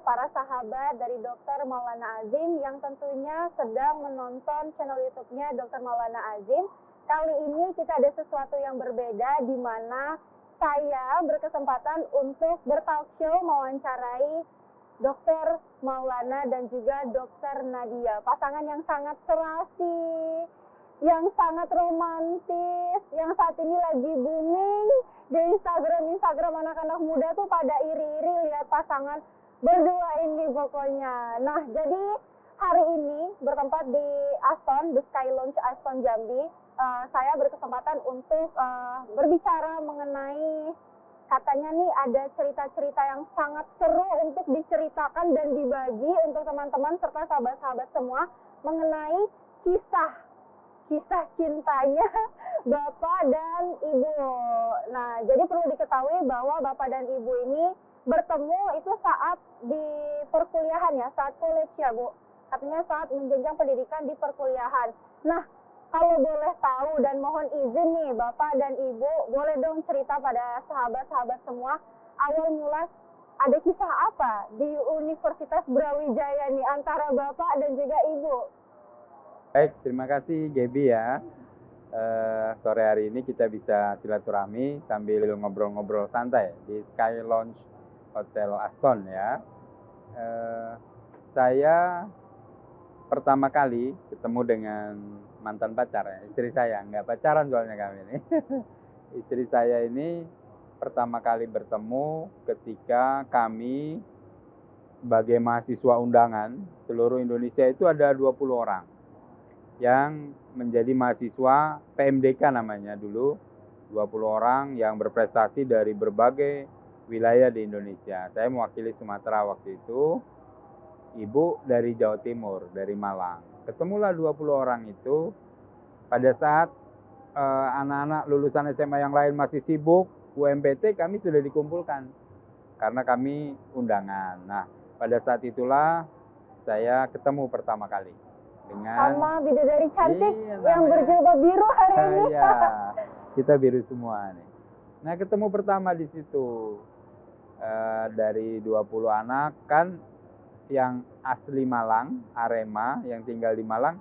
para sahabat dari Dr. Maulana Azim yang tentunya sedang menonton channel YouTube-nya Dr. Maulana Azim. Kali ini kita ada sesuatu yang berbeda di mana saya berkesempatan untuk bertalk show mewawancarai Dr. Maulana dan juga Dr. Nadia. Pasangan yang sangat serasi, yang sangat romantis, yang saat ini lagi booming di Instagram anak-anak muda tuh pada iri-iri lihat pasangan berdua ini pokoknya. Nah, jadi hari ini bertempat di Aston, The Sky Lounge Aston Jambi. Saya berkesempatan untuk berbicara mengenai, katanya nih ada cerita-cerita yang sangat seru untuk diceritakan dan dibagi untuk teman-teman serta sahabat-sahabat semua mengenai kisah cintanya Bapak dan Ibu. Nah, jadi perlu diketahui bahwa Bapak dan Ibu ini bertemu itu saat di perkuliahan ya, saat college ya Bu. Artinya saat menjenjang pendidikan di perkuliahan. Nah, kalau boleh tahu dan mohon izin nih Bapak dan Ibu, boleh dong cerita pada sahabat-sahabat semua, awal mula ada kisah apa di Universitas Brawijaya nih antara Bapak dan juga Ibu? Baik, terima kasih Gaby ya. Sore hari ini kita bisa silaturahmi sambil ngobrol-ngobrol santai di Sky Lounge Hotel Aston ya. Saya pertama kali ketemu dengan mantan pacar ya, istri saya, nggak pacaran soalnya kami ini. Istri saya ini pertama kali bertemu ketika kami sebagai mahasiswa undangan seluruh Indonesia itu ada 20 orang yang menjadi mahasiswa PMDK namanya dulu, 20 orang yang berprestasi dari berbagai wilayah di Indonesia. Saya mewakili Sumatera waktu itu, Ibu dari Jawa Timur, dari Malang. Ketemulah 20 orang itu pada saat anak-anak lulusan SMA yang lain masih sibuk, UMPT kami sudah dikumpulkan karena kami undangan. Nah, pada saat itulah saya ketemu pertama kali dengan sama bidadari cantik yang berjilbab biru hari ini. Iya, kita biru semua nih. Nah, ketemu pertama di situ dari 20 anak kan yang asli Malang, Arema, yang tinggal di Malang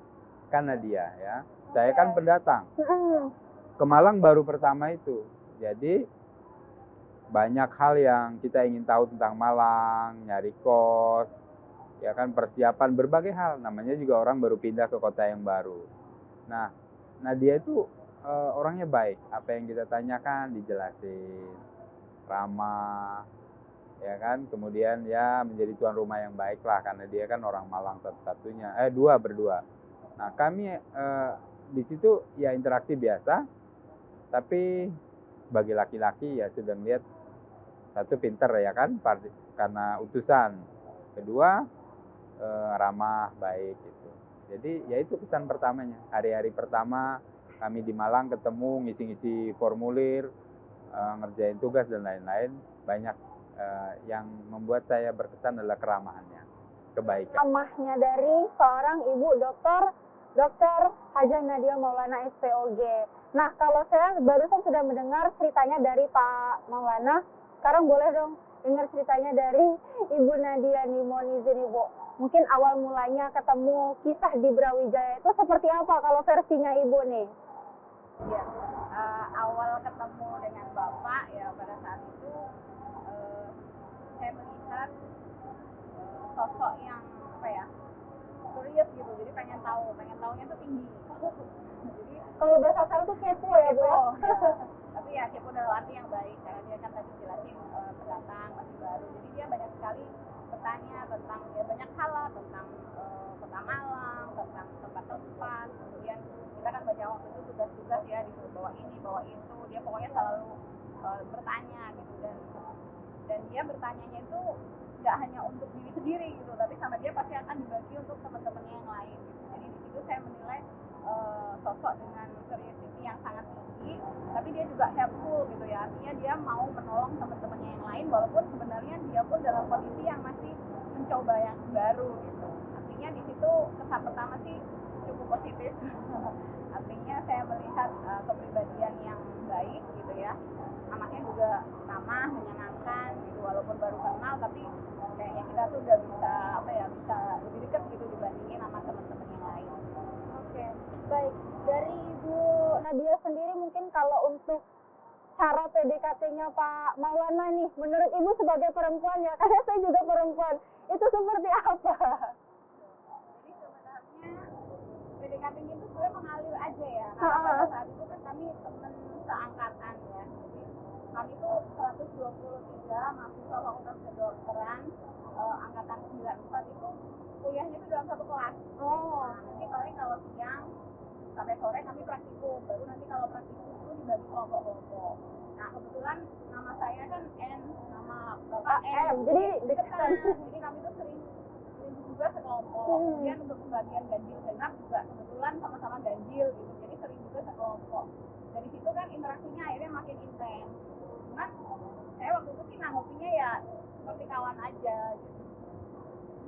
kan Nadia ya. Saya kan pendatang. Ke Malang baru pertama itu. Jadi banyak hal yang kita ingin tahu tentang Malang, nyari kos, ya kan, persiapan berbagai hal, namanya juga orang baru pindah ke kota yang baru. Nah, Nadia itu orangnya baik, apa yang kita tanyakan dijelasin, ramah, ya kan, kemudian ya menjadi tuan rumah yang baik lah, karena dia kan orang Malang satu-satunya, berdua. Nah, kami di situ ya interaksi biasa, tapi bagi laki-laki ya sudah melihat satu pinter ya kan, karena utusan, kedua ramah, baik gitu. Jadi ya itu kesan pertamanya. Hari-hari pertama kami di Malang ketemu, ngisi-ngisi formulir, ngerjain tugas dan lain-lain. Banyak yang membuat saya berkesan adalah keramahannya, kebaikan. Ramahnya dari seorang ibu Dr. Hajah Nadia Maulana SPOG. Nah, kalau saya barusan sudah mendengar ceritanya dari Pak Maulana, sekarang boleh dong dengar ceritanya dari Ibu Nadia nih, mohon izin Ibu. Mungkin awal mulanya ketemu kisah di Brawijaya itu seperti apa kalau versinya Ibu nih? Ya, awal ketemu dengan Bapak ya pada saat itu saya melihat sosok yang apa ya, curious gitu, jadi pengen tahunya tuh tinggi. Jadi kalau bahasa sekarang tuh kepo ya Bu ya? Tapi ya kepo dalam arti yang baik, karena dia kan tadi jelasin pendatang masih baru, jadi dia banyak sekali bertanya tentang ya banyak hal lah, tentang kota Malang, tentang tempat-tempat. Kemudian kita kan banyak waktu itu tugas-tugas ya, disuruh bawa ini bawa itu, dia pokoknya selalu bertanya gitu, dan dia bertanyanya itu nggak hanya untuk diri sendiri gitu, tapi sama dia pasti akan dibagi untuk teman-temannya yang lain gitu. Jadi di situ saya menilai sosok dengan curiosity yang sangat tinggi, tapi dia juga helpful gitu ya, artinya dia mau menolong teman-temannya yang lain walaupun sebenarnya dia pun dalam kondisi yang masih mencoba yang baru gitu. Artinya di situ kesan pertama sih cukup positif. Artinya saya melihat kepribadian yang baik gitu ya, anaknya juga ramah, menyenangkan gitu, walaupun baru kenal tapi kayaknya kita tuh udah bisa apa ya, bisa lebih dekat gitu dibandingin sama teman-teman yang lain. Oke, baik. Dari Ibu Nadia sendiri mungkin kalau untuk cara PDKT-nya Pak Maulana nih, menurut Ibu sebagai perempuan ya, karena saya juga perempuan, itu seperti apa? Jadi sebenarnya PDKT-nya itu sebenarnya mengalir aja ya, karena pada saat itu kan kami teman seangkatan ya. Jadi kami tuh 123 mahasiswa Fakultas Kedokteran angkatan 94 itu kuliahnya itu dalam satu kelas. Oh, Nah, nanti paling kalau siang sampai sore kami praktikum, baru nanti kalau praktikum itu dibagi kelompok-kelompok. Nah kebetulan nama saya kan N, nama bapak M, jadi deketan. Jadi kami tuh sering juga sekelompok. Kemudian untuk pembagian ganjil genap juga kebetulan sama-sama ganjil gitu, jadi sering juga sekelompok. Dari situ kan interaksinya akhirnya makin intens. Cuman saya waktu itu sih nanggepinnya ya seperti kawan aja gitu.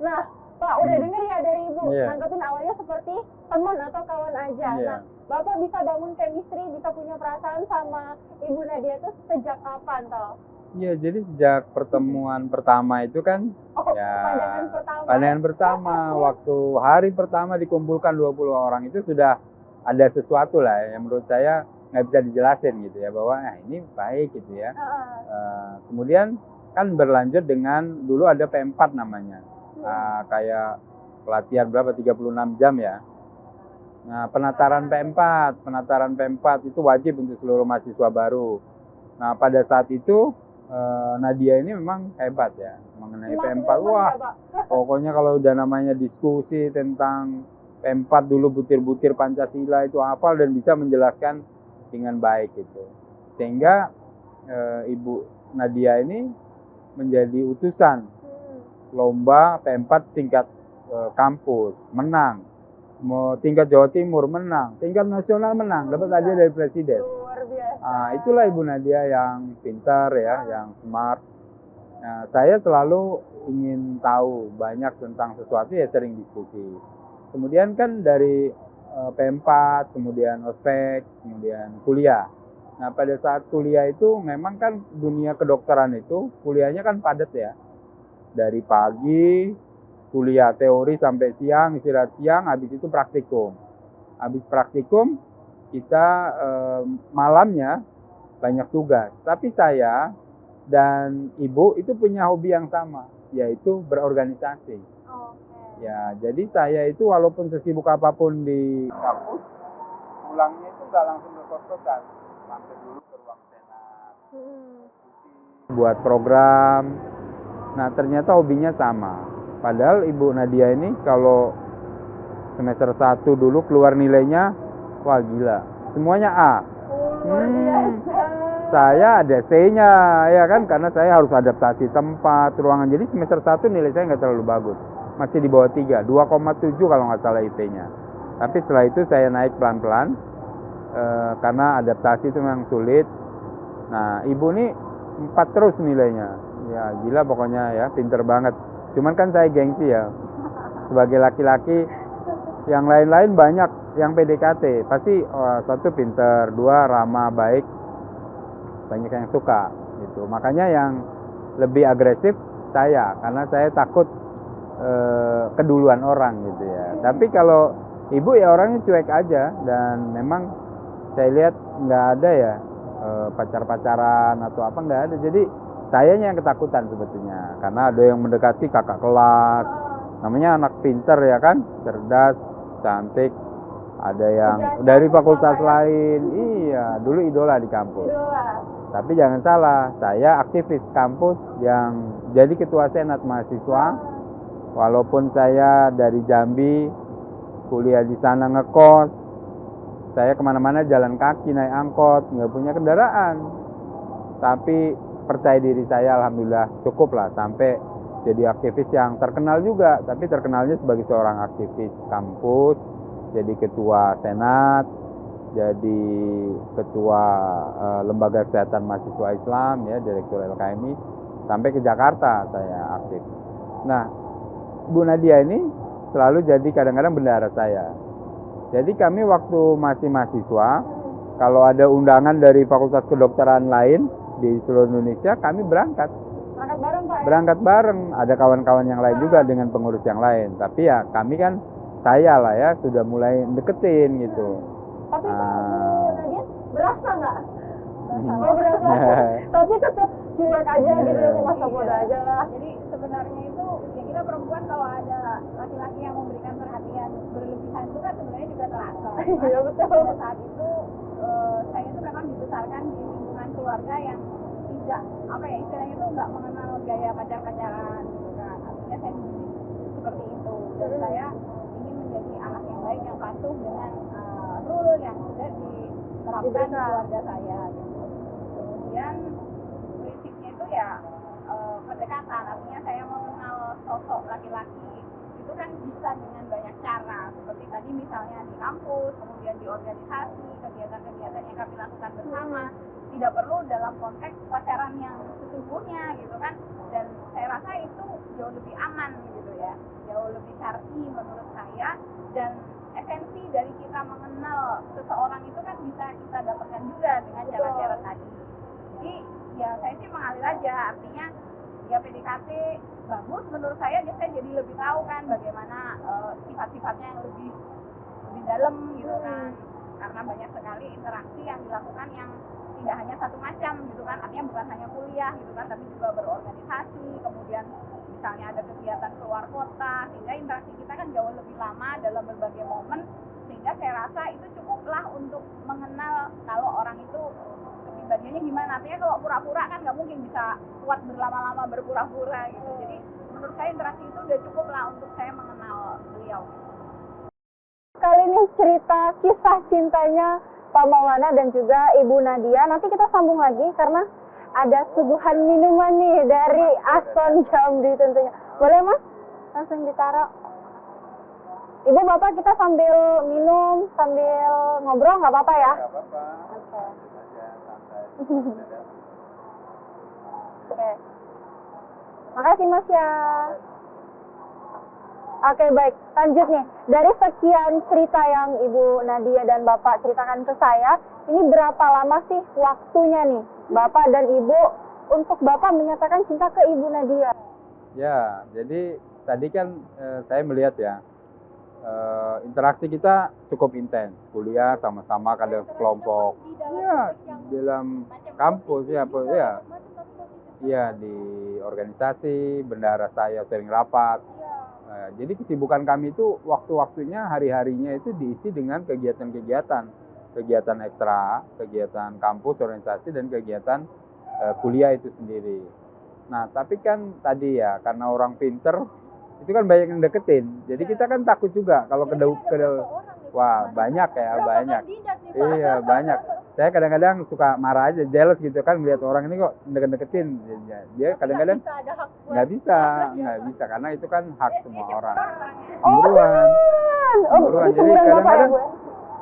nah Pak udah denger ya dari Ibu, Iya. nanggepin awalnya seperti teman atau kawan aja. Iya. Nah, Bapak bisa bangun chemistry, bisa punya perasaan sama Ibu Nadia itu sejak kapan toh? Iya, jadi sejak pertemuan pertama itu kan, Oh, ya, pandangan pertama. pandangan pertama, waktu hari pertama dikumpulkan 20 orang itu sudah ada sesuatu lah yang menurut saya nggak bisa dijelasin gitu ya, bahwa ini baik gitu ya. Kemudian kan berlanjut dengan dulu ada P4 namanya, kayak pelatihan berapa 36 jam ya. Nah, penataran P4 itu wajib untuk seluruh mahasiswa baru. Nah, pada saat itu Nadia ini memang hebat ya mengenai P4. Wah, pokoknya kalau udah namanya diskusi tentang P4 dulu butir-butir Pancasila itu hafal dan bisa menjelaskan dengan baik gitu. Sehingga Ibu Nadia ini menjadi utusan lomba P4 tingkat kampus, menang. Mau tingkat Jawa Timur menang, tingkat nasional menang, dapat hadiah dari presiden. Luar biasa. Nah, itulah Ibu Nadia yang pintar ya, yang smart. Nah, saya selalu ingin tahu banyak tentang sesuatu ya sering diskusi. Kemudian kan dari P4, kemudian ospek, kemudian kuliah. Nah, pada saat kuliah itu memang kan dunia kedokteran itu kuliahnya kan padat ya. Dari pagi kuliah teori sampai siang, istirahat siang, habis itu praktikum. Habis praktikum kita malamnya banyak tugas. Tapi saya dan Ibu itu punya hobi yang sama, yaitu berorganisasi. Ya, jadi saya itu walaupun sesibuk apapun di kampus, pulangnya itu nggak langsung ke kos-kosan, mampir dulu ke ruang senat, buat program. Nah, ternyata hobinya sama. Padahal Ibu Nadia ini kalau semester 1 dulu keluar nilainya, wah gila, semuanya A. Saya ada C-nya, ya kan, karena saya harus adaptasi tempat, ruangan. Jadi semester 1 nilai saya nggak terlalu bagus, masih di bawah 3, 2,7 kalau nggak salah IP-nya. Tapi setelah itu saya naik pelan-pelan, karena adaptasi itu memang sulit. Nah, Ibu ini 4 terus nilainya, ya gila pokoknya ya, pinter banget. Cuman kan saya gengsi ya, sebagai laki-laki, yang lain-lain banyak yang PDKT, pasti satu pinter, dua ramah, baik, banyak yang suka gitu. Makanya yang lebih agresif saya, karena saya takut keduluan orang gitu ya. Tapi kalau Ibu ya orangnya cuek aja, dan memang saya lihat nggak ada ya pacar-pacaran atau apa, nggak ada. Jadi sayanya yang ketakutan sebetulnya, karena ada yang mendekati kakak kelas, namanya anak pinter ya kan, cerdas, cantik, ada yang dari fakultas lain, iya dulu idola di kampus. Tapi jangan salah, saya aktivis kampus yang jadi ketua senat mahasiswa, walaupun saya dari Jambi, kuliah di sana ngekos, saya kemana-mana jalan kaki, naik angkot, nggak punya kendaraan, tapi percaya diri saya alhamdulillah cukup lah sampai jadi aktivis yang terkenal juga, tapi terkenalnya sebagai seorang aktivis kampus, jadi ketua senat, jadi ketua lembaga kesehatan mahasiswa Islam ya, direktur LKMI, sampai ke Jakarta saya aktif. Nah, Bu Nadia ini selalu jadi kadang-kadang bendahara saya. Jadi kami waktu masih mahasiswa, kalau ada undangan dari fakultas kedokteran lain di seluruh Indonesia, kami berangkat. Berangkat bareng Pak berangkat bareng. Ada kawan-kawan yang lain juga dengan pengurus yang lain. Tapi ya kami kan, saya lah ya sudah mulai deketin gitu. Tapi kalau Bu Nadia berasa nggak? Oh berasa. Tapi tetap cuek aja gitu ya, masa bodoh aja lah. Jadi sebenarnya itu ya kita perempuan kalau ada laki-laki yang memberikan perhatian berlebihan itu kan sebenarnya juga terasa. Iya betul. Pada saat itu saya itu memang dibesarkan di lingkungan keluarga yang tidak apa ya istilahnya itu nggak mengenal gaya pacar-pacaran gitu kan. Artinya saya dididik seperti itu dan saya ingin menjadi anak yang baik yang patuh dengan rule yang sudah diterapkan di keluarga saya gitu. Kemudian prinsipnya itu ya pendekatan, artinya saya mengenal sosok laki-laki itu kan bisa dengan banyak cara, seperti tadi misalnya di kampus, kemudian di organisasi, kegiatan-kegiatan yang kami lakukan bersama, tidak perlu dalam konteks pacaran yang sesungguhnya gitu kan, dan saya rasa itu jauh lebih aman gitu ya, jauh lebih syar'i menurut saya, dan esensi dari kita mengenal seseorang itu kan bisa kita dapatkan juga dengan cara-cara tadi. Jadi ya saya sih mengalir aja, artinya ya PDKT bagus menurut saya jadi lebih tahu kan bagaimana sifat-sifatnya yang lebih dalam gitu kan, karena banyak sekali interaksi yang dilakukan yang tidak hanya satu macam gitu kan, artinya bukan hanya kuliah gitu kan, tapi juga berorganisasi, kemudian misalnya ada kegiatan keluar kota, sehingga interaksi kita kan jauh lebih lama dalam berbagai momen, sehingga saya rasa itu cukuplah untuk mengenal kalau orang itu kepribadiannya gimana. Artinya kalau pura-pura kan nggak mungkin bisa kuat berlama-lama berpura-pura gitu. Jadi menurut saya interaksi itu udah cukup lah untuk saya mengenal beliau. Kali ini cerita kisah cintanya Pak Maulana dan juga Ibu Nadia. Nanti kita sambung lagi karena ada suguhan minuman nih dari Aston Jambi tentunya. Boleh Mas? Langsung ditaruh. Ibu Bapak kita sambil minum, sambil ngobrol nggak apa-apa ya? Nggak apa-apa. Oke. Santai. Oke. Makasih Mas ya. Oke baik, lanjut nih. Dari sekian cerita yang Ibu Nadia dan Bapak ceritakan ke saya, ini berapa lama sih waktunya nih Bapak dan Ibu untuk Bapak menyatakan cinta ke Ibu Nadia? Ya, jadi tadi kan saya melihat ya, interaksi kita cukup intens. Kuliah sama-sama, kadang sekelompok. Ya, dalam kampus ya, iya di organisasi, bendahara saya sering rapat. Jadi kesibukan kami itu waktu-waktunya hari-harinya itu diisi dengan kegiatan-kegiatan ekstra, kegiatan kampus, organisasi, dan kegiatan kuliah itu sendiri. Nah, tapi kan tadi ya, karena orang pinter, itu kan banyak yang deketin. Jadi kita kan takut juga kalau wah banyak ya, banyak. Iya, banyak. Saya kadang-kadang suka marah aja, jealous gitu kan, melihat orang ini kok deket-deketin. Dia kadang-kadang nggak bisa, karena itu kan hak semua orang. Cemburuan. Jadi kadang-kadang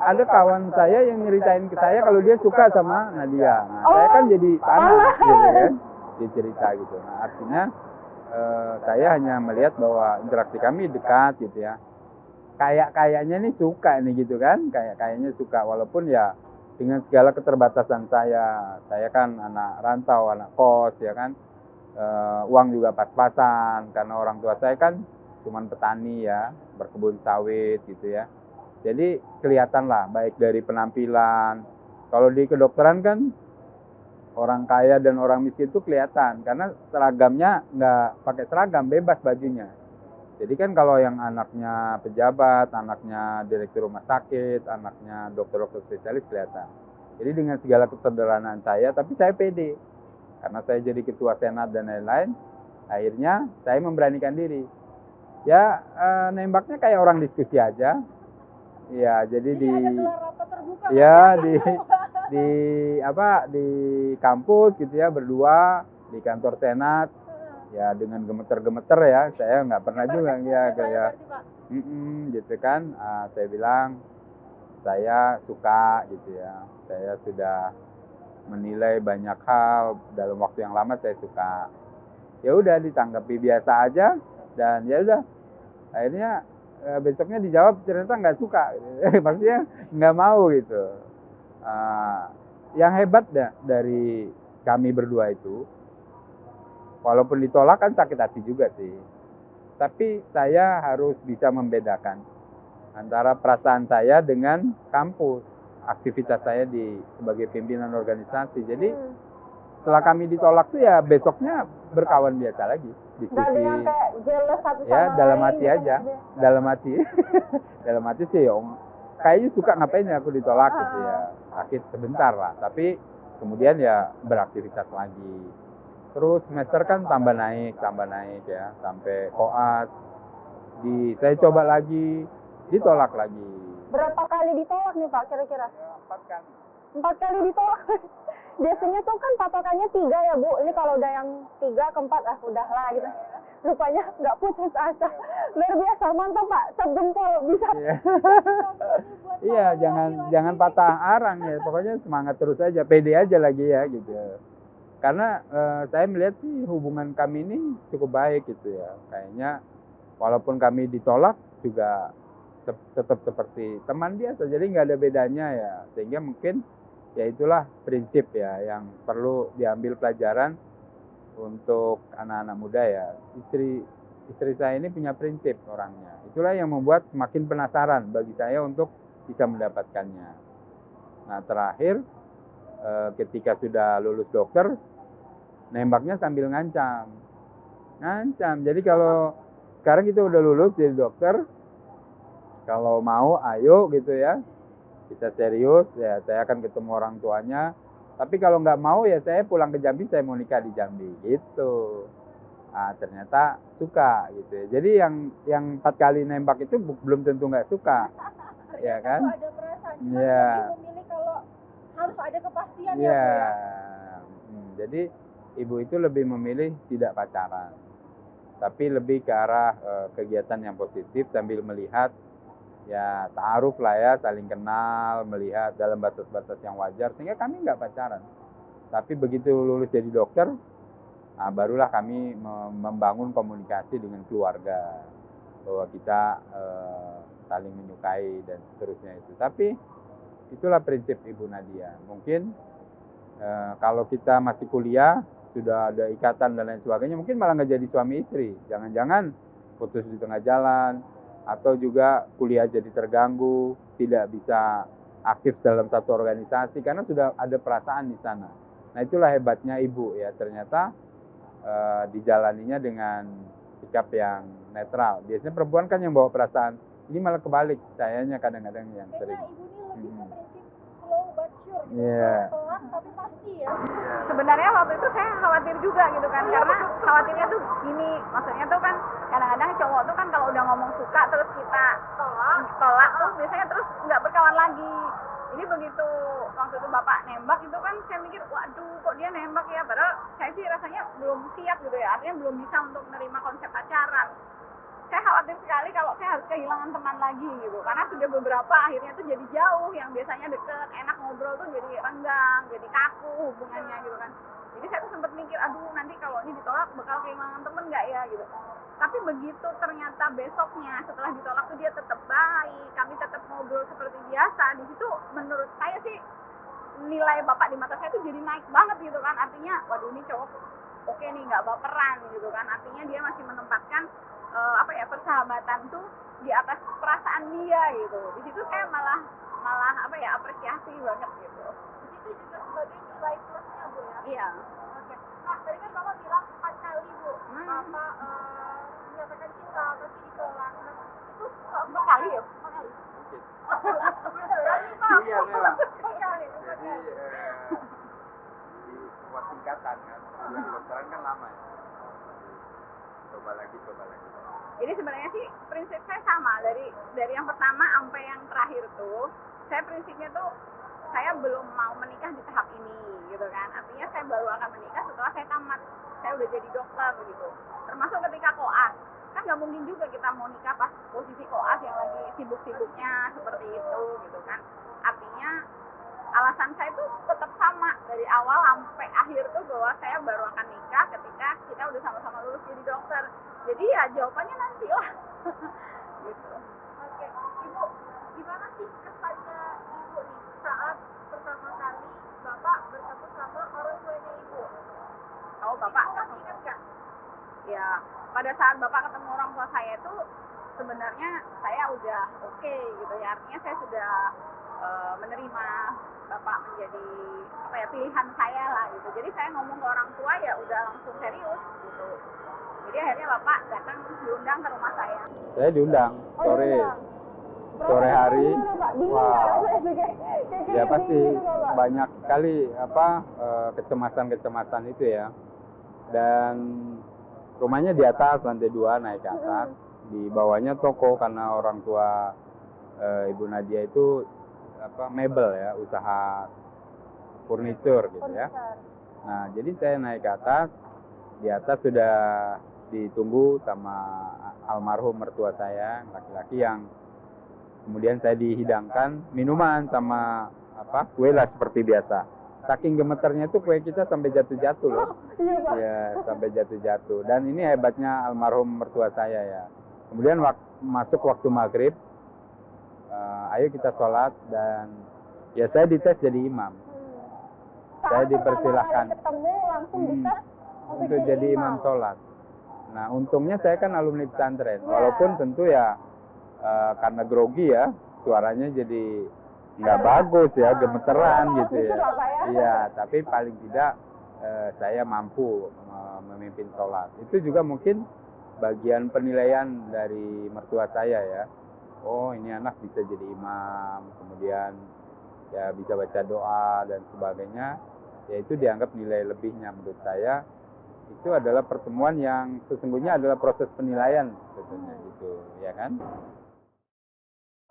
ada kawan saya yang nyeritain ke saya kalau dia suka sama Nadia. Nah, saya kan jadi panas gitu kan, dia cerita gitu. Nah, artinya saya hanya melihat bahwa interaksi kami dekat gitu ya. Kayaknya nih suka nih gitu kan, kayaknya suka, walaupun ya dengan segala keterbatasan saya kan anak rantau, anak kos ya kan, uang juga pas-pasan karena orang tua saya kan cuman petani ya, berkebun sawit gitu ya. Jadi kelihatan lah baik dari penampilan. Kalau di kedokteran kan orang kaya dan orang miskin itu kelihatan karena seragamnya nggak pakai seragam, bebas bajunya. Jadi kan kalau yang anaknya pejabat, anaknya direktur rumah sakit, anaknya dokter-dokter spesialis kelihatan. Jadi dengan segala kesederhanaan saya, tapi saya pede. Karena saya jadi ketua senat dan lain-lain, akhirnya saya memberanikan diri. Ya nembaknya kayak orang diskusi aja. Ya, jadi di kampus gitu ya, berdua di kantor senat. Ya dengan gemeter-gemeter ya, saya nggak pernah juga ya kayak gitu kan. Saya bilang saya suka gitu ya, saya sudah menilai banyak hal dalam waktu yang lama, saya suka. Ya udah ditanggapi biasa aja, dan ya udah akhirnya besoknya dijawab ternyata nggak suka, maksudnya nggak mau gitu. Yang hebat dari kami berdua itu, walaupun ditolak kan sakit hati juga sih. Tapi saya harus bisa membedakan antara perasaan saya dengan kampus, aktivitas saya sebagai pimpinan organisasi. Jadi setelah kami ditolak tuh ya besoknya berkawan biasa lagi, Gak ada diskusi. yang kayak jealous satu sama Ya dalam lain hati gitu, aja, nggak ada. dalam hati, dalam hati sih kayaknya suka ngapain ya aku ditolak gitu ya, sakit sebentar lah. Tapi kemudian ya beraktivitas lagi. Terus semester kan tambah naik ya, sampai koas. Saya coba lagi, ditolak lagi. Berapa kali ditolak nih Pak kira-kira? 4 kali. 4 kali ditolak. Biasanya tuh kan patokannya 3 ya Bu. Ini kalau udah yang 3 keempat udahlah gitu. Rupanya nggak putus asa. Luar biasa, mantap Pak. Cap jempol bisa. Iya. Iya, jangan patah arang ya. Pokoknya semangat terus aja, pede aja lagi ya gitu. Karena saya melihat sih hubungan kami ini cukup baik gitu ya. Kayaknya walaupun kami ditolak juga tetap seperti teman biasa. Jadi nggak ada bedanya ya. Sehingga mungkin ya itulah prinsip ya yang perlu diambil pelajaran untuk anak-anak muda ya. Istri saya ini punya prinsip orangnya. Itulah yang membuat semakin penasaran bagi saya untuk bisa mendapatkannya. Nah terakhir ketika sudah lulus dokter, nembaknya sambil ngancam. Jadi kalau sekarang kita udah lulus jadi dokter, kalau mau ayo gitu ya, kita serius ya, saya akan ketemu orang tuanya. Tapi kalau nggak mau ya saya pulang ke Jambi, saya mau nikah di Jambi gitu. Nah, ternyata suka gitu ya. Jadi yang 4 kali nembak itu belum tentu nggak suka, ya kan? Ada perasaan, cuma Iya. lebih memilih kalau harus ada kepastian ya Bu Iya. ya. Jadi ibu itu lebih memilih tidak pacaran, tapi lebih ke arah kegiatan yang positif sambil melihat ya ta'aruf lah ya, saling kenal, melihat dalam batas-batas yang wajar, sehingga kami nggak pacaran. Tapi begitu lulus jadi dokter, nah barulah kami membangun komunikasi dengan keluarga, bahwa kita saling menyukai dan seterusnya itu. Tapi itulah prinsip Ibu Nadia. Mungkin kalau kita masih kuliah, sudah ada ikatan dan lain sebagainya, mungkin malah nggak jadi suami istri. Jangan-jangan putus di tengah jalan, atau juga kuliah jadi terganggu, tidak bisa aktif dalam satu organisasi karena sudah ada perasaan di sana. Nah itulah hebatnya ibu ya, ternyata dijalaninya dengan sikap yang netral. Biasanya perempuan kan yang bawa perasaan, ini malah kebalik, sayanya kadang-kadang yang sering. Kayaknya ibu ini lebih ke prinsip slow but sure gitu. Iya. Pelan tapi pasti ya. Sebenarnya waktu itu saya khawatir juga gitu kan, karena khawatirnya tuh gini, maksudnya tuh kan kadang-kadang cowok tuh kan kalau udah ngomong suka terus kita tolak tuh biasanya terus nggak berkawan lagi. Jadi begitu waktu itu bapak nembak itu kan saya mikir, waduh kok dia nembak ya, padahal saya sih rasanya belum siap gitu ya, artinya belum bisa untuk menerima konsep pacaran. Saya khawatir sekali kalau saya harus kehilangan teman lagi gitu, karena sudah beberapa akhirnya tuh jadi jauh, yang biasanya deket, enak ngobrol tuh jadi renggang, jadi kaku hubungannya gitu kan. Jadi saya tuh sempat mikir, aduh nanti kalau ini ditolak bakal kehilangan temen nggak ya gitu. Tapi begitu ternyata besoknya setelah ditolak tuh dia tetap baik, kami tetap ngobrol seperti biasa. Di situ menurut saya sih nilai bapak di mata saya tuh jadi naik banget gitu kan. Artinya, waduh ini cowok oke nih, nggak baperan gitu kan. Artinya dia masih menempatkan persahabatan tuh di atas perasaan dia gitu. Di situ saya malah apresiasi banget gitu. Di situ juga sebagai nilai plusnya Bu ya. Iya. Oke. Nah tadi kan Bapak bilang 4 kali Bu, Bapak menyatakan cinta tapi ditolak. Nah, itu Berapa kali ya? 4 kali. Beneran nih Pak? Iya memang. 4 kali. Jadi di sebuah tingkatan kan, di kedokteran kan lama ya. Coba lagi. Jadi sebenarnya sih prinsip saya sama dari yang pertama sampai yang terakhir tuh. Saya prinsipnya tuh saya belum mau menikah di tahap ini gitu kan. Artinya saya baru akan menikah setelah saya tamat. Saya udah jadi dokter gitu. Termasuk ketika koas. Kan nggak mungkin juga kita mau nikah pas posisi koas yang lagi sibuk-sibuknya seperti itu gitu kan. Artinya alasan saya tuh tetap sama dari awal sampai akhir tuh bahwa saya baru akan nikah ketika kita udah sama-sama lulus jadi dokter. Jadi ya jawabannya nanti lah. Gitu. Oke. Ibu, gimana sih kesannya Ibu nih saat pertama kali Bapak bertemu sama orang tuanya Ibu? Oh bapak. Ibu masih ingat nggak pada saat Bapak ketemu orang tua saya itu sebenarnya saya udah oke gitu ya, artinya saya sudah menerima Bapak menjadi apa ya, pilihan saya lah gitu. Jadi saya ngomong ke orang tua ya udah langsung serius gitu. Jadi akhirnya Bapak datang diundang ke rumah saya. Saya diundang sore. Sore hari. Wah. Ya pasti banyak sekali kecemasan itu ya. Dan rumahnya di atas, lantai 2, naik ke atas. Di bawahnya toko, karena orang tua Ibu Nadia itu mebel ya, usaha furnitur gitu ya. Nah, jadi saya naik ke atas. Di atas sudah ditunggu sama almarhum mertua saya, laki-laki, yang kemudian saya dihidangkan minuman sama kue lah seperti biasa. Saking gemeternya itu kue kita sampai jatuh-jatuh loh. Iya, sampai jatuh-jatuh. Dan ini hebatnya almarhum mertua saya ya. Kemudian masuk waktu maghrib, ayo kita sholat, dan ya saya dites jadi imam. Saya dipersilahkan ketemu langsung bisa untuk jadi imam sholat. Nah, untungnya saya kan alumni pesantren, walaupun tentu ya karena grogi ya, suaranya jadi nggak bagus ya, gemeteran gitu ya. Iya, tapi paling tidak saya mampu memimpin sholat. Itu juga mungkin bagian penilaian dari mertua saya ya. Oh, ini anak bisa jadi imam, kemudian ya bisa baca doa dan sebagainya. Ya itu dianggap nilai lebihnya menurut saya. Itu adalah pertemuan yang sesungguhnya adalah proses penilaian sebetulnya gitu, ya kan?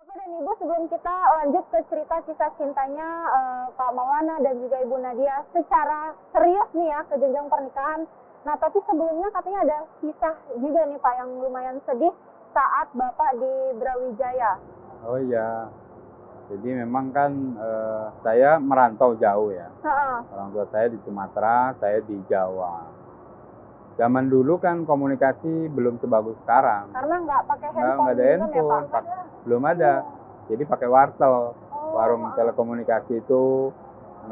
Bapak dan Ibu, sebelum kita lanjut ke cerita kisah cintanya Pak Maulana dan juga Ibu Nadia secara serius nih ya ke jenjang pernikahan. Nah, tapi sebelumnya katanya ada kisah juga nih Pak yang lumayan sedih saat Bapak di Brawijaya. Oh iya, jadi memang kan saya merantau jauh ya. Orang tua saya di Sumatera, saya di Jawa. Zaman dulu kan komunikasi belum sebagus sekarang. Karena nggak pakai handphone. Nggak ada handphone, ya, Pak? Belum ada. Jadi pakai wartel, warung telekomunikasi itu,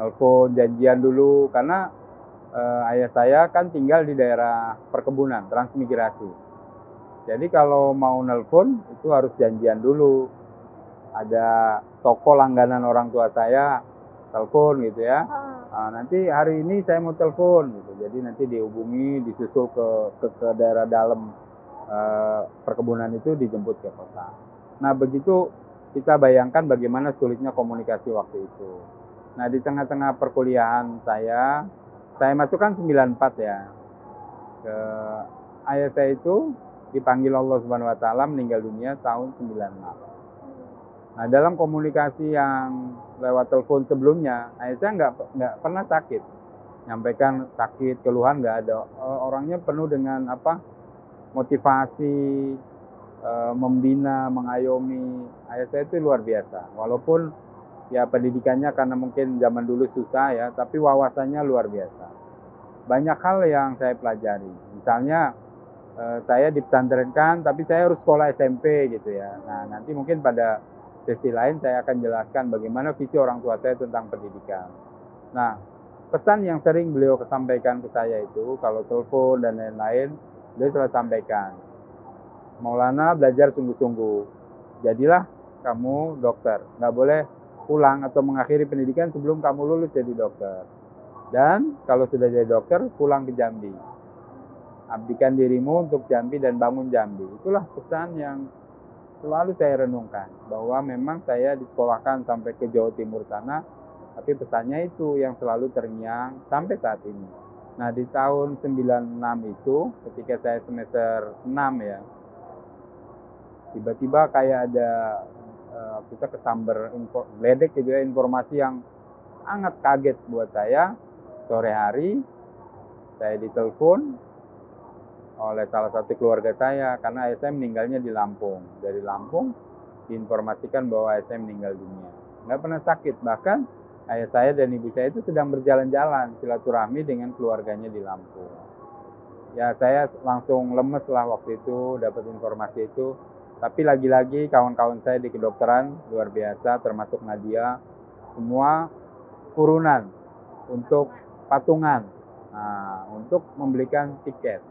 nelpon, janjian dulu. Karena ayah saya kan tinggal di daerah perkebunan, transmigrasi. Jadi kalau mau nelpon itu harus janjian dulu. Ada toko langganan orang tua saya, telepon gitu ya. Nah, nanti hari ini saya mau telepon gitu. Jadi nanti dihubungi, disusul ke daerah dalam perkebunan itu, dijemput ke kota. Nah, begitu kita bayangkan bagaimana sulitnya komunikasi waktu itu. Nah, di tengah-tengah perkuliahan saya masukkan 94 ya. Ayah saya itu dipanggil Allah Subhanahu wa taala meninggal dunia tahun 96. Nah, dalam komunikasi yang lewat telepon sebelumnya, ayah saya nggak pernah sakit. Nyampaikan sakit, keluhan nggak ada. Orangnya penuh dengan motivasi, membina, mengayomi. Ayah saya itu luar biasa. Walaupun ya pendidikannya karena mungkin zaman dulu susah ya, tapi wawasannya luar biasa. Banyak hal yang saya pelajari. Misalnya saya dipesantrenkan, tapi saya harus sekolah SMP gitu ya. Nah, nanti mungkin pada sesi lain saya akan jelaskan bagaimana visi orang tua saya tentang pendidikan. Nah, pesan yang sering beliau sampaikan ke saya itu, kalau telepon dan lain-lain, beliau selalu sampaikan, Maulana belajar sungguh-sungguh, jadilah kamu dokter, nggak boleh pulang atau mengakhiri pendidikan sebelum kamu lulus jadi dokter. Dan kalau sudah jadi dokter, pulang ke Jambi. Abdikan dirimu untuk Jambi dan bangun Jambi. Itulah pesan yang selalu saya renungkan, bahwa memang saya disekolahkan sampai ke Jawa Timur sana, tapi pesannya itu yang selalu terngiang sampai saat ini. Nah, di tahun 96 itu, ketika saya semester 6 ya, tiba-tiba kayak ada kita kesamber ledek gitu ya, informasi yang sangat kaget buat saya. Sore hari saya ditelepon oleh salah satu keluarga saya, karena ayah saya meninggalnya di Lampung. Dari Lampung diinformasikan bahwa ayah saya meninggal dunia. Nggak pernah sakit, bahkan ayah saya dan ibu saya itu sedang berjalan-jalan silaturahmi dengan keluarganya di Lampung. Ya, saya langsung lemes lah waktu itu dapat informasi itu. Tapi lagi-lagi kawan-kawan saya di kedokteran luar biasa, termasuk Nadia, semua urunan untuk patungan, untuk membelikan tiket.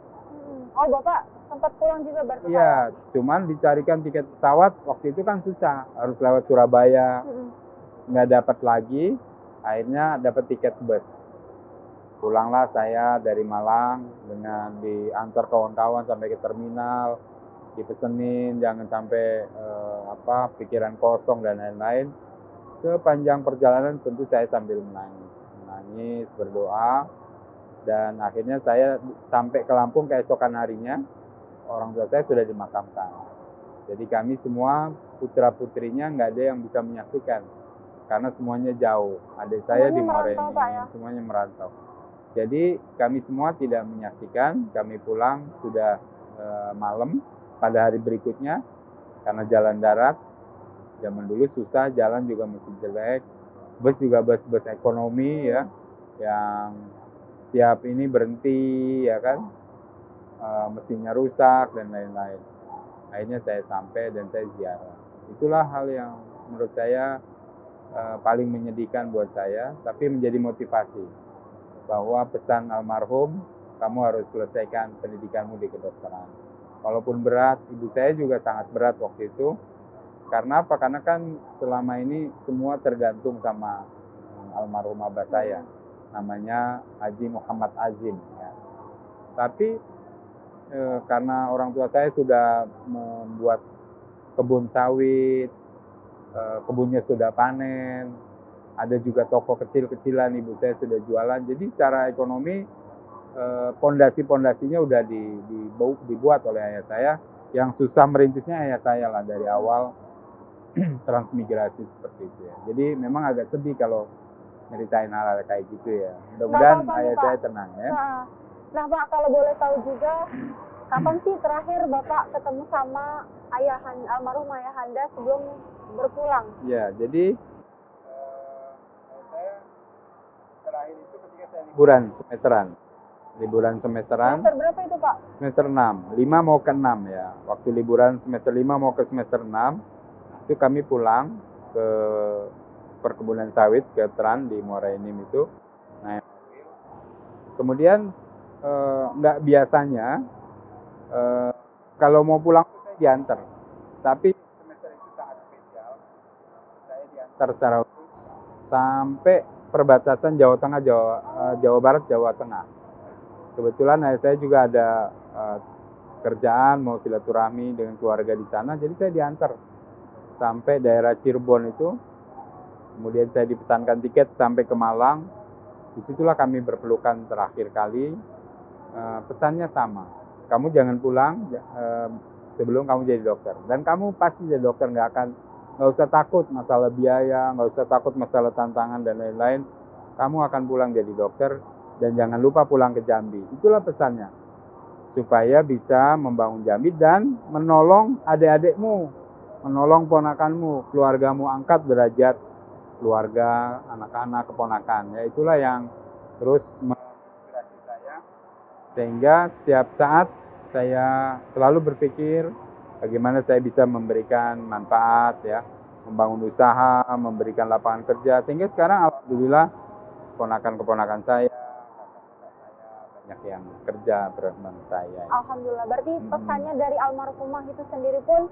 Oh, Bapak Sempat pulang juga berarti Pak? Iya, cuman dicarikan tiket pesawat waktu itu kan susah, harus lewat Surabaya, Mm-mm. nggak dapat lagi, akhirnya dapat tiket bus. Pulanglah saya dari Malang dengan diantar kawan-kawan sampai ke terminal, dipesenin jangan sampai pikiran kosong dan lain-lain. Sepanjang perjalanan tentu saya sambil menangis, berdoa, dan akhirnya saya sampai ke Lampung keesokan harinya orang tua saya sudah dimakamkan. Jadi kami semua putra putrinya nggak ada yang bisa menyaksikan karena semuanya jauh. Adik saya di Merantau, Pak, ya? Morenin, semuanya merantau. Jadi kami semua tidak menyaksikan, kami pulang sudah malam pada hari berikutnya karena jalan darat. Zaman dulu susah, jalan juga masih jelek. Bus juga bus ekonomi ya, yang tiap ini berhenti ya kan, mesinnya rusak dan lain-lain. Akhirnya saya sampai dan saya ziarah. Itulah hal yang menurut saya paling menyedihkan buat saya, tapi menjadi motivasi bahwa pesan almarhum, kamu harus selesaikan pendidikanmu di kedokteran. Walaupun berat, ibu saya juga sangat berat waktu itu. Karena apa? Karena kan selama ini semua tergantung sama almarhum abah saya. Namanya Haji Muhammad Azim. Ya. Tapi karena orang tua saya sudah membuat kebun sawit, kebunnya sudah panen, ada juga toko kecil-kecilan ibu saya sudah jualan. Jadi secara ekonomi pondasi-pondasinya udah dibuat oleh ayah saya. Yang susah merintisnya ayah saya lah dari awal transmigrasi seperti itu ya. Jadi memang agak sedih kalau nyeritain hal-hal kayak gitu ya. Mudah-mudahan ayah saya tenang ya. Nah Pak, kalau boleh tahu juga, kapan sih terakhir Bapak ketemu sama almarhum ayahanda sebelum berpulang? Ya, jadi saya terakhir itu ketika saya liburan semesteran. Semester berapa itu Pak? Semester 6, 5 mau ke 6 ya. Waktu liburan semester 5 mau ke semester 6, itu kami pulang ke perkebunan sawit ke Tran di Muara Enim itu. Nah, kemudian nggak biasanya kalau mau pulang saya diantar. Tapi semester itu sangat spesial. Saya diantar secara khusus sampai perbatasan Jawa Tengah, Jawa Barat, Jawa Tengah. Kebetulan saya juga ada kerjaan mau silaturahmi dengan keluarga di sana, jadi saya diantar sampai daerah Cirebon itu. Kemudian saya dipesankan tiket sampai ke Malang. Disitulah kami berpelukan terakhir kali. Pesannya sama, kamu jangan pulang sebelum kamu jadi dokter. Dan kamu pasti jadi dokter, nggak usah takut masalah biaya, nggak usah takut masalah tantangan dan lain-lain. Kamu akan pulang jadi dokter dan jangan lupa pulang ke Jambi. Itulah pesannya, supaya bisa membangun Jambi dan menolong adik-adikmu, menolong ponakanmu, keluargamu, angkat derajat keluarga, anak-anak, keponakan. Ya itulah yang terus menginspirasi saya, sehingga setiap saat saya selalu berpikir bagaimana saya bisa memberikan manfaat ya, membangun usaha, memberikan lapangan kerja, sehingga sekarang alhamdulillah keponakan-keponakan saya banyak yang kerja bersama saya. Alhamdulillah, berarti pesannya dari almarhumah itu sendiri pun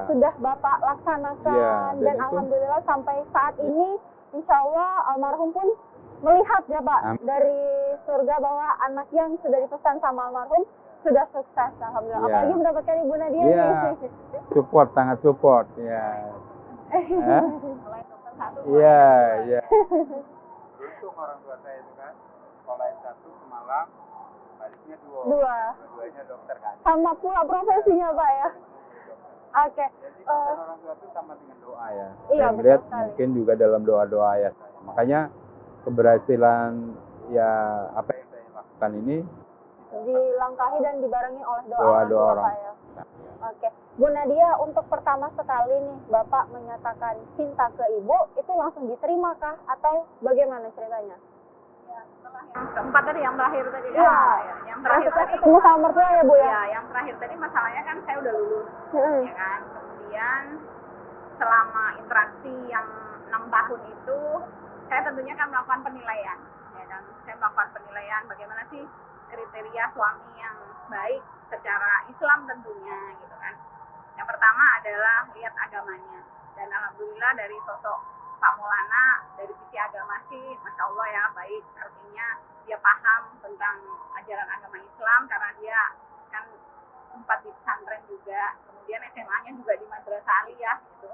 sudah Bapak laksanakan, dan alhamdulillah sampai saat ini insya Allah almarhum pun melihat ya Pak dari surga bahwa anak yang sudah dipesan sama almarhum sudah sukses, alhamdulillah. Apalagi mendapatkan Ibu Nadia nih. Support, sangat support ya. Iya. Beruntung orang tua saya itu kan, sekolah S1 ke Malang, baliknya dua-duanya dokter kan. Sama pula profesinya Pak ya. Oke. Jadi orang tua itu sama dengan doa ya. Iya, saya melihat mungkin juga dalam doa-doa ya. Makanya keberhasilan ya apa yang saya lakukan ini dilangkahi dan dibarengi oleh doa orang Pak ya. Oke. Bu Nadia, untuk pertama sekali nih Bapak menyatakan cinta ke Ibu, itu langsung diterima kah atau bagaimana ceritanya? Ya, setelah yang keempat tadi, yang terakhir tadi. Iya. Yang terakhir tadi ketemu sama mertua ya Bu ya? Ya, yang terakhir tadi masalahnya kan saya udah lulus, ya kan. Kemudian selama interaksi yang 6 tahun itu, saya tentunya kan melakukan penilaian, ya kan. Saya melakukan penilaian bagaimana sih kriteria suami yang baik secara Islam tentunya gitu kan. Yang pertama adalah lihat agamanya, dan alhamdulillah dari sosok Pak Maulana dari sisi agama sih Masya Allah ya baik, artinya dia paham tentang ajaran agama Islam karena dia kan sempat di pesantren juga, kemudian SMA-nya juga di Madrasah Aliyah gitu.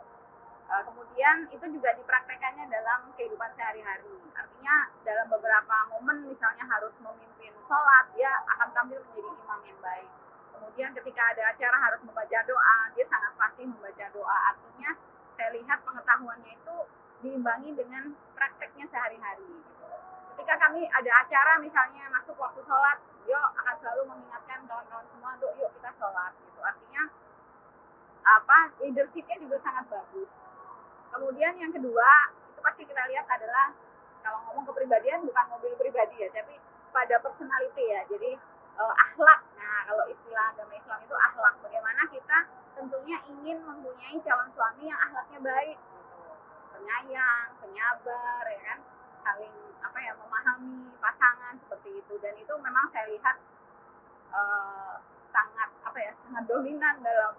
Kemudian itu juga dipraktekannya dalam kehidupan sehari-hari. Artinya dalam beberapa momen misalnya harus memimpin sholat, dia akan tampil menjadi imam yang baik. Kemudian ketika ada acara harus membaca doa, dia sangat fasih membaca doa. Artinya saya lihat pengetahuannya itu diimbangi dengan prakteknya sehari-hari. Ketika kami ada acara misalnya masuk waktu sholat, dia akan selalu mengingatkan kawan-kawan semua untuk yuk kita sholat. Gitu. Artinya leadership-nya juga sangat bagus. Kemudian yang kedua, itu pasti kita lihat adalah, kalau ngomong kepribadian bukan mobil pribadi ya, tapi pada personality ya, jadi akhlak. Nah, kalau istilah agama Islam itu akhlak. Bagaimana kita tentunya ingin mempunyai calon suami yang akhlaknya baik, gitu. Penyayang, penyabar, ya kan, saling memahami pasangan seperti itu. Dan itu memang saya lihat sangat dominan dalam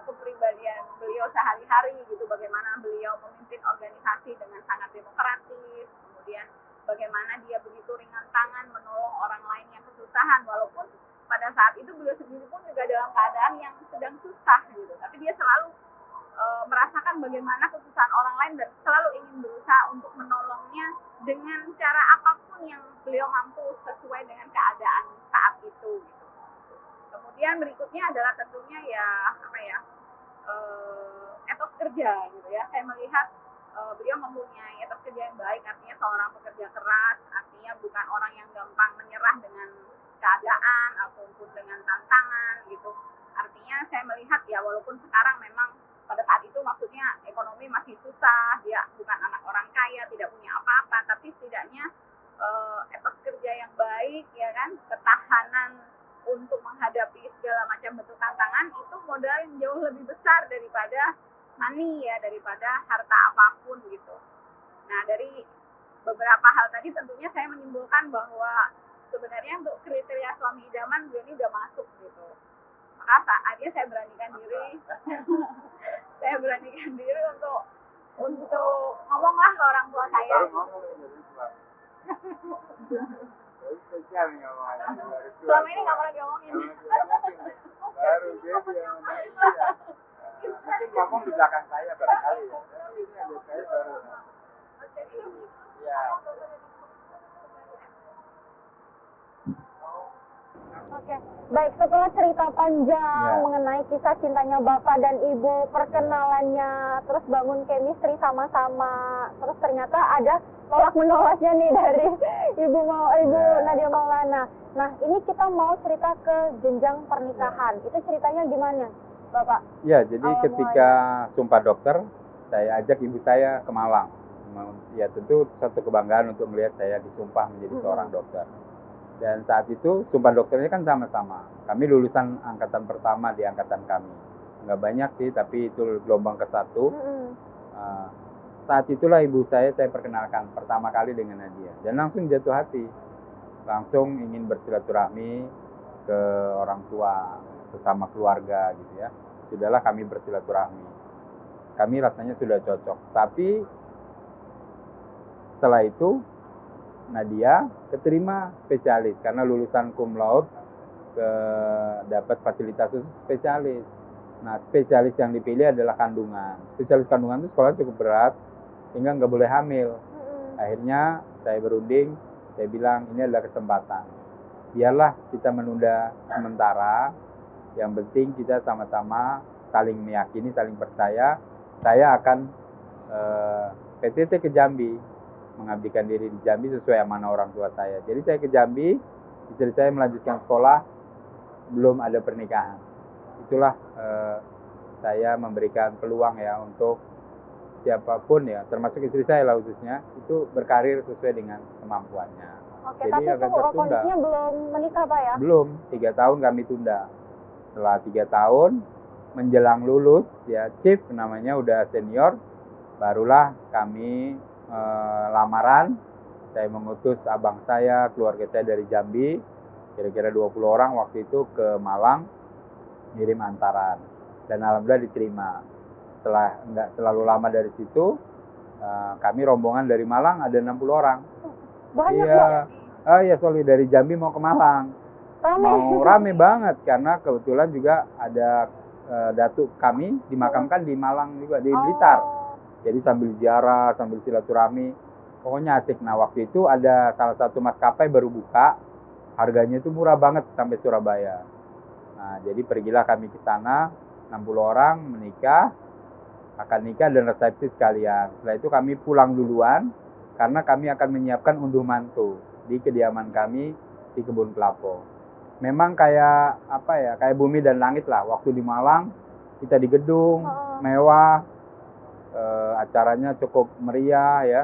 kepribadian beliau sehari-hari gitu, bagaimana beliau memimpin organisasi dengan sangat demokratis, kemudian bagaimana dia begitu ringan tangan menolong orang lain yang kesusahan, walaupun pada saat itu beliau sendiri pun juga dalam keadaan yang sedang susah gitu, tapi dia selalu merasakan bagaimana kesusahan orang lain dan selalu ingin berusaha untuk menolongnya dengan cara apapun yang beliau mampu sesuai dengan keadaan saat itu gitu. Kemudian berikutnya adalah tentunya etos kerja gitu ya. Saya melihat beliau mempunyai etos kerja yang baik, artinya seorang pekerja keras, artinya bukan orang yang gampang menyerah dengan keadaan ataupun dengan tantangan gitu. Artinya saya melihat ya, walaupun sekarang memang pada saat itu maksudnya ekonomi masih susah, dia bukan anak orang kaya, tidak punya apa-apa, tapi setidaknya etos kerja yang baik ya kan, ketahanan untuk menghadapi segala macam bentuk tantangan itu modal yang jauh lebih besar daripada money ya, daripada harta apapun gitu. Nah, dari beberapa hal tadi tentunya saya menyimpulkan bahwa sebenarnya untuk kriteria suami idaman beliau ini udah masuk gitu. Maka saatnya saya beranikan diri untuk ngomonglah ke orang tua saya. Selama ini nggak pernah diomongin. Baru dia mungkin ngomong di belakang saya barangkali ya. Tapi ini ada saya baru. Ya. Oke, baik, setelah cerita panjang mengenai kisah cintanya Bapak dan Ibu, perkenalannya, terus bangun chemistry sama-sama, terus ternyata ada tolak-menolaknya nih dari Ibu Nadia Maulana. Nah, ini kita mau cerita ke jenjang pernikahan. Itu ceritanya gimana, Bapak? Ya, jadi ketika sumpah dokter, saya ajak ibu saya ke Malang. Ya, tentu satu kebanggaan untuk melihat saya disumpah menjadi seorang dokter. Dan saat itu sumpah dokternya kan sama-sama. Kami lulusan angkatan pertama di angkatan kami. Nggak banyak sih, tapi itu gelombang ke-1. Saat itulah ibu saya perkenalkan pertama kali dengan Nadia. Dan langsung jatuh hati. Langsung ingin bersilaturahmi ke orang tua, sesama keluarga gitu ya. Sudahlah kami bersilaturahmi. Kami rasanya sudah cocok. Tapi setelah itu Nadia keterima spesialis karena lulusan cum laude, dapat fasilitas khusus spesialis. Nah, spesialis yang dipilih adalah kandungan. Spesialis kandungan itu sekolah cukup berat sehingga nggak boleh hamil. Akhirnya saya berunding, saya bilang ini adalah kesempatan. Biarlah kita menunda sementara. Yang penting kita sama-sama saling meyakini, saling percaya. Saya akan PTT ke Jambi, mengabdikan diri di Jambi sesuai amanah orang tua saya. Jadi saya ke Jambi, istri saya melanjutkan sekolah, belum ada pernikahan. Itulah saya memberikan peluang ya untuk siapapun ya, termasuk istri saya lah khususnya, itu berkarir sesuai dengan kemampuannya. Oke, jadi tapi itu kondisinya belum menikah Pak ya? Belum, 3 tahun kami tunda. Setelah 3 tahun, menjelang lulus ya, chief namanya udah senior, barulah kami lamaran. Saya mengutus abang saya, keluarga saya dari Jambi, kira-kira 20 orang waktu itu ke Malang ngirim antaran, dan alhamdulillah diterima. Setelah nggak terlalu lama dari situ, kami rombongan dari Malang ada 60 orang. Banyak Iya. ya? Iya, sorry, dari Jambi mau ke Malang. Mau rame banget karena kebetulan juga ada datuk kami dimakamkan di Malang juga, di Blitar. Jadi sambil ziarah, sambil silaturahmi, pokoknya asik. Nah, waktu itu ada salah satu maskapai baru buka, harganya itu murah banget sampai Surabaya. Nah, jadi pergilah kami ke sana, 60 orang menikah, akan nikah dan resepsi sekalian. Setelah itu kami pulang duluan karena kami akan menyiapkan unduh mantu di kediaman kami di Kebun Kelapa. Memang kayak apa ya, kayak bumi dan langit lah. Waktu di Malang kita di gedung mewah, acaranya cukup meriah ya.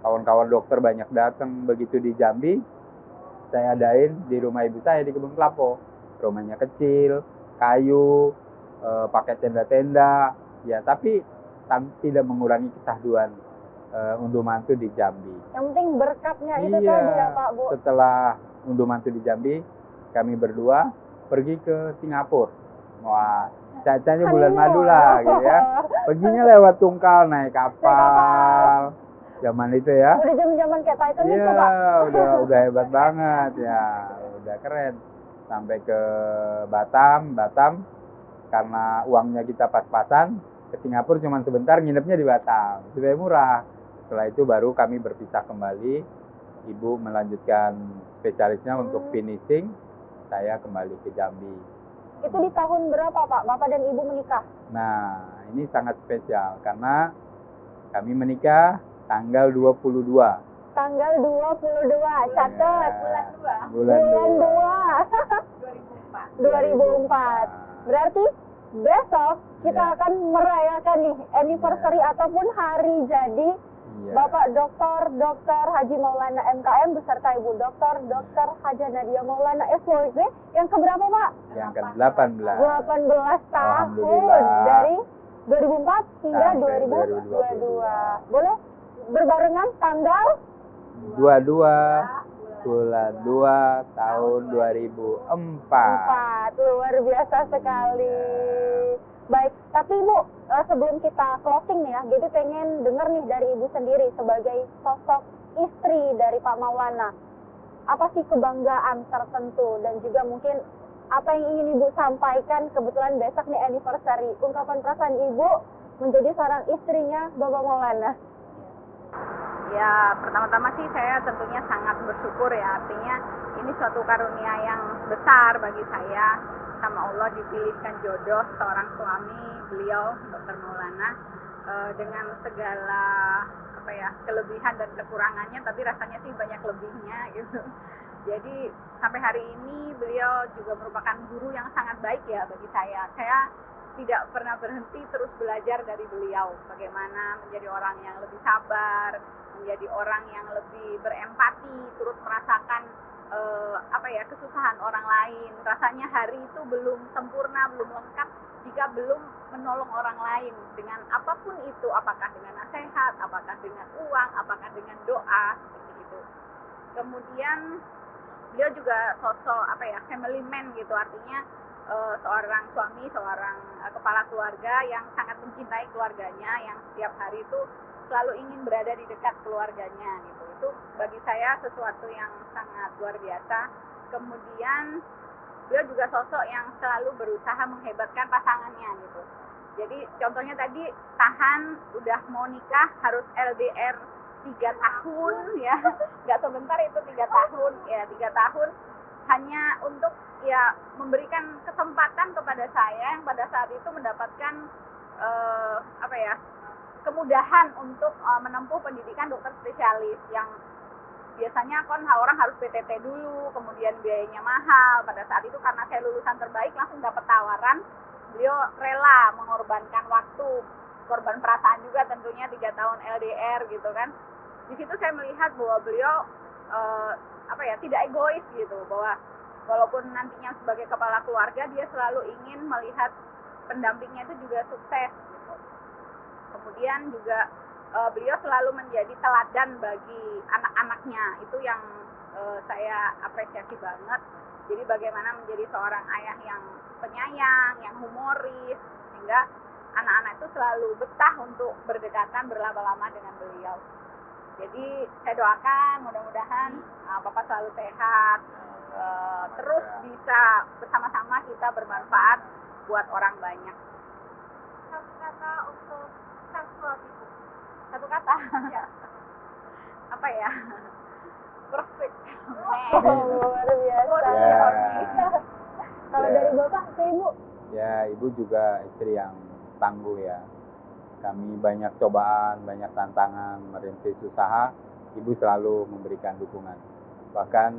Kawan-kawan dokter banyak datang. Begitu di Jambi, saya adain di rumah ibu saya di Kebun Kelapa. Rumahnya kecil, kayu, pakai tenda-tenda, ya tapi tidak mengurangi kesahduan unduh mantu di Jambi. Yang penting berkatnya itu tadi ya Pak Bu. Setelah unduh mantu di Jambi, kami berdua pergi ke Singapura. Wah, cacanya bulan madu lah gitu ya. Perginya lewat Tungkal, naik kapal. Zaman itu ya. Udah zaman kayak Titanic Iya, Pak. udah hebat banget ya. Udah keren. Sampai ke Batam karena uangnya kita pas-pasan, ke Singapura cuma sebentar, nginepnya di Batam supaya murah. Setelah itu baru kami berpisah kembali. Ibu melanjutkan spesialisnya untuk finishing, saya kembali ke Jambi. Itu di tahun berapa Pak Bapak dan Ibu menikah? Nah, ini sangat spesial karena kami menikah tanggal 22. Tanggal 22, catat. Bulan 2. 2004. Berarti besok kita akan merayakan nih anniversary ataupun hari jadi Bapak Dr. Haji Maulana MKM beserta Ibu Dr. Haja Nadia Maulana SWG yang keberapa Pak? Yang ke-18. 18 tahun dari 2004 hingga 2022. Boleh berbarengan tanggal 22 bulan 2 tahun 2004. Luar biasa sekali. Baik, tapi Ibu, sebelum kita closing nih ya, jadi pengen dengar nih dari Ibu sendiri sebagai sosok istri dari Pak Maulana. Apa sih kebanggaan tertentu dan juga mungkin apa yang ingin Ibu sampaikan, kebetulan besok nih anniversary, ungkapan perasaan Ibu menjadi seorang istrinya Bapak Maulana. Ya, pertama-tama sih saya tentunya sangat bersyukur ya, artinya ini suatu karunia yang besar bagi saya, sama Allah dipilihkan jodoh seorang suami beliau, Dr. Maulana, dengan segala kelebihan dan kekurangannya, tapi rasanya sih banyak lebihnya gitu. Jadi sampai hari ini beliau juga merupakan guru yang sangat baik ya bagi saya. Saya tidak pernah berhenti terus belajar dari beliau, bagaimana menjadi orang yang lebih sabar, menjadi orang yang lebih berempati, turut merasakan kesusahan orang lain. Rasanya hari itu belum sempurna, belum lengkap jika belum menolong orang lain dengan apapun itu, apakah dengan nasihat, apakah dengan uang, apakah dengan doa, seperti itu. Kemudian beliau juga sosok family man gitu, artinya seorang suami, seorang kepala keluarga yang sangat mencintai keluarganya, yang setiap hari itu selalu ingin berada di dekat keluarganya gitu. Itu bagi saya sesuatu yang sangat luar biasa. Kemudian beliau juga sosok yang selalu berusaha menghebatkan pasangannya gitu. Jadi contohnya tadi tahan udah mau nikah harus LDR 3 tahun ya, nggak sebentar itu 3 tahun ya, 3 tahun hanya untuk ya memberikan kesempatan kepada saya yang pada saat itu mendapatkan kemudahan untuk menempuh pendidikan dokter spesialis yang biasanya kan orang harus PTT dulu, kemudian biayanya mahal. Pada saat itu karena saya lulusan terbaik langsung dapat tawaran, beliau rela mengorbankan waktu, korban perasaan juga tentunya 3 tahun LDR gitu kan. Di situ saya melihat bahwa beliau tidak egois gitu, bahwa walaupun nantinya sebagai kepala keluarga dia selalu ingin melihat pendampingnya itu juga sukses gitu. Kemudian juga beliau selalu menjadi teladan bagi anak-anaknya, itu yang saya apresiasi banget. Jadi bagaimana menjadi seorang ayah yang penyayang, yang humoris, sehingga anak-anak itu selalu betah untuk berdekatan berlama-lama dengan beliau. Jadi saya doakan mudah-mudahan Bapak selalu sehat, terus bisa bersama-sama kita bermanfaat buat orang banyak. Satu kata untuk sang suami Bu. Satu kata. Ya. Apa ya? Perfect. Luar biasa. Ya. Kalau Ya. dari Bapak ke Ibu? Ya, ibu juga istri yang tangguh ya. Kami banyak cobaan, banyak tantangan, merintis usaha, ibu selalu memberikan dukungan. Bahkan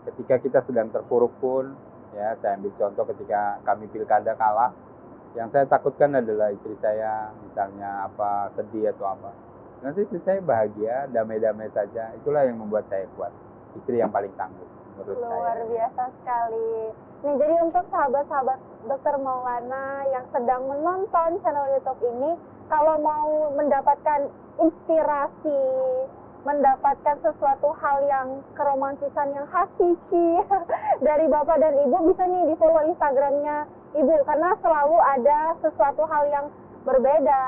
ketika kita sedang terpuruk pun, ya saya ambil contoh ketika kami pilkada kalah, yang saya takutkan adalah istri saya, misalnya apa, sedih atau apa. Nanti istri saya bahagia, damai-damai saja, itulah yang membuat saya kuat. Istri yang paling tangguh menurut Luar saya. biasa sekali. Nih, jadi untuk sahabat-sahabat Dokter Maulana yang sedang menonton channel YouTube ini, kalau mau mendapatkan inspirasi, mendapatkan sesuatu hal yang keromantisan yang hakiki dari Bapak dan Ibu, bisa nih di follow Instagramnya Ibu, karena selalu ada sesuatu hal yang berbeda,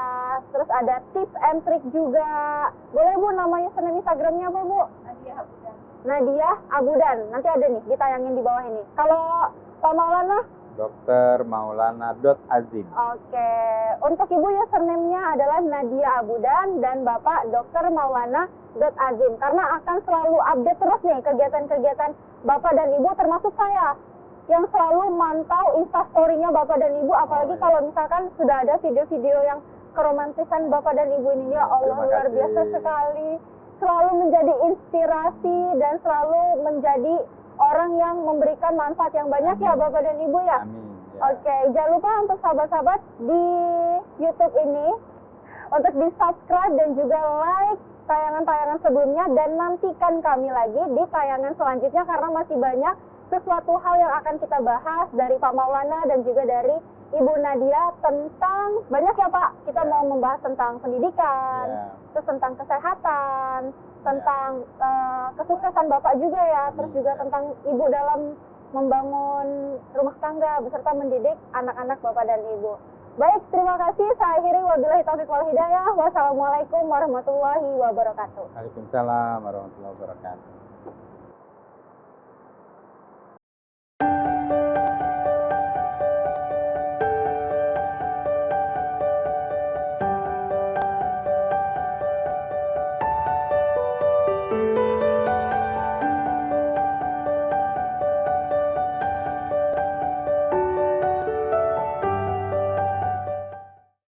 terus ada tips and trick juga. Boleh Bu, namanya username Instagramnya apa Bu? Nadia Habudan. Nadia Abudan, nanti ada nih ditayangin di bawah ini. Kalau Pak Maulana? Dokter Maulana.Azim. Oke, untuk Ibu username-nya adalah Nadia Abudan dan Bapak Dokter Maulana.Azim, karena akan selalu update terus nih kegiatan-kegiatan Bapak dan Ibu, termasuk saya yang selalu mantau instastory-nya Bapak dan Ibu, apalagi iya. kalau misalkan sudah ada video-video yang keromantisan Bapak dan Ibu ini. Ya Allah, Terima luar kasih. biasa sekali. Selalu menjadi inspirasi dan selalu menjadi orang yang memberikan manfaat yang banyak. Amin. Ya Bapak dan Ibu ya. Amin. Ya. Oke, jangan lupa untuk sahabat-sahabat di YouTube ini untuk di subscribe dan juga like tayangan-tayangan sebelumnya, dan nantikan kami lagi di tayangan selanjutnya karena masih banyak sesuatu hal yang akan kita bahas dari Pak Maulana dan juga dari Ibu Nadia tentang banyak ya Pak. Kita Ya. mau membahas tentang pendidikan, Ya. terus tentang kesehatan, tentang kesuksesan Bapak juga ya, terus juga tentang Ibu dalam membangun rumah tangga beserta mendidik anak-anak Bapak dan Ibu. Baik, terima kasih. Saya akhiri, wabillahi taufiq wal hidayah. Wassalamualaikum warahmatullahi wabarakatuh. Waalaikumsalam warahmatullahi wabarakatuh.